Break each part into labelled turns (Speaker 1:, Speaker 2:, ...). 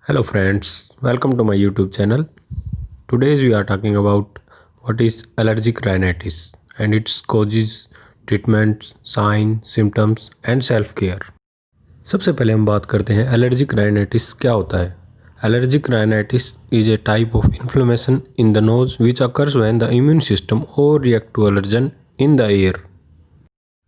Speaker 1: Hello friends, welcome to my YouTube channel. Today we are talking about what is allergic rhinitis and its causes, treatments, signs, symptoms and self care. सबसे पहले हम बात करते हैं allergic rhinitis क्या होता है। Allergic rhinitis is a type of inflammation in the nose which occurs when the immune system overreact to allergen in the air.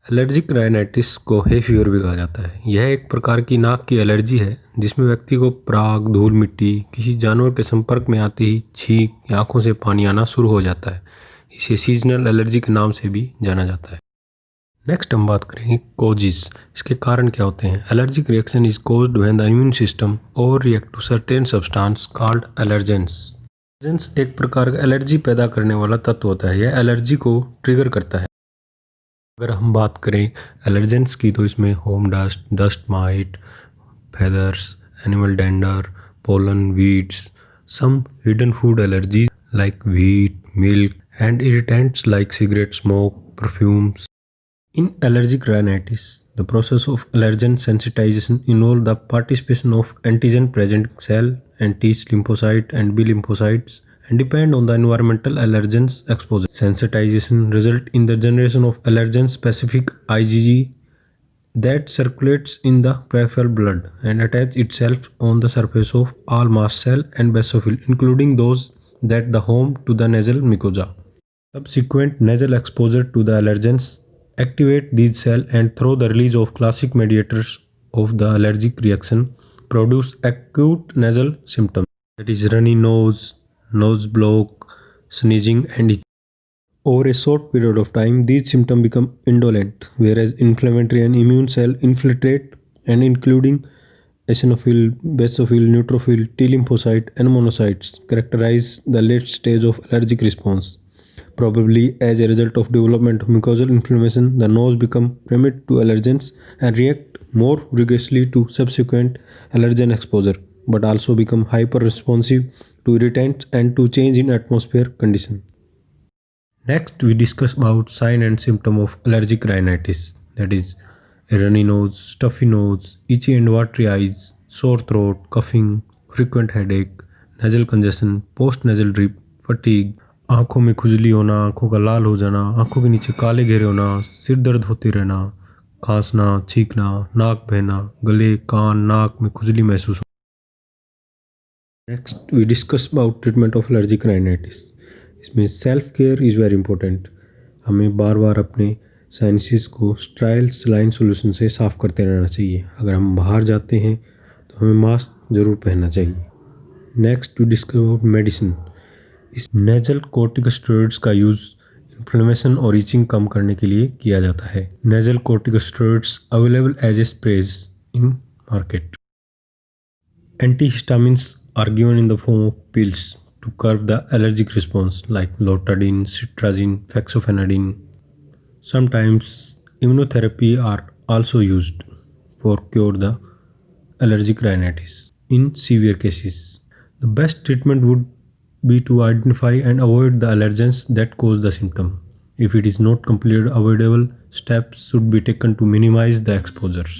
Speaker 1: Allergic rhinitis को हे फीवर भी कहा जाता है। यह एक प्रकार की नाक की एलर्जी है जिसमें व्यक्ति को पराग, धूल मिट्टी, किसी जानवर के संपर्क में आते ही छींक या आँखों से पानी आना शुरू हो जाता है। इसे सीजनल एलर्जी के नाम से भी जाना जाता है। नेक्स्ट हम बात करेंगे कोजिस, इसके कारण क्या होते हैं। Allergic reaction is caused when the immune system overreact to certain substance called allergens. Allergens एक प्रकार का एलर्जी पैदा करने वाला तत्व होता है। यह एलर्जी को ट्रिगर करता है। अगर हम बात करें एलर्जेंस की तो इसमें home dust, dust might, feathers, animal dander, pollen, weeds, some hidden food allergies like wheat, milk, and irritants like cigarette smoke, perfumes. In allergic rhinitis, the process of allergen sensitization involves the participation of antigen-present cell and T lymphocyte and B lymphocytes and depend on the environmental allergens exposure. Sensitization results in the generation of allergen-specific IgG that circulates in the peripheral blood and attaches itself on the surface of all mast cell and basophil, including those that the home to the nasal mucosa. Subsequent nasal exposure to the allergens activate these cells and through the release of classic mediators of the allergic reaction produce acute nasal symptoms, that is runny nose, nose block, sneezing and itching. Over a short period of time, these symptoms become indolent, whereas inflammatory and immune cells infiltrate and including eosinophil, basophil, neutrophil, T lymphocyte, and monocytes characterize the late stage of allergic response. Probably as a result of development of mucosal inflammation, the nose become permit to allergens and react more vigorously to subsequent allergen exposure, but also become hyper responsive to irritants and to change in atmosphere condition. Next, we discuss about sign and symptom of allergic rhinitis, that is a runny nose, stuffy nose, itchy and watery eyes, sore throat, coughing, frequent headache, nasal congestion, post-nasal drip, fatigue, आंखों में खुजली होना, आंखों का लाल हो जाना, आंखों के नीचे काले घेरे होना, सिर दर्द होते रहना, खांसना, छींकना, नाक बहना, गले, कान, नाक में खुजली महसूस होना। Next we discuss about treatment of allergic rhinitis. इसमें self care is very important. हमें बार बार अपने साइनसिस को स्ट्राइल सलाइन सोल्यूशन से साफ़ करते रहना चाहिए। अगर हम बाहर जाते हैं तो हमें मास्क ज़रूर पहनना चाहिए। Next we discuss about medicine. इस नेजल कॉर्टिकोस्टेरॉइड्स का यूज़ इन्फ्लेमेशन और इचिंग कम करने के लिए किया जाता है। Nasal corticosteroids available as a sprays in market. Antihistamines are given in the form of pills to curb the allergic response like lotadine, cetirizine, fexofenadine. Sometimes immunotherapy are also used for cure the allergic rhinitis in severe cases. The best treatment would be to identify and avoid the allergens that cause the symptom. If it is not completely avoidable, steps should be taken to minimize the exposures.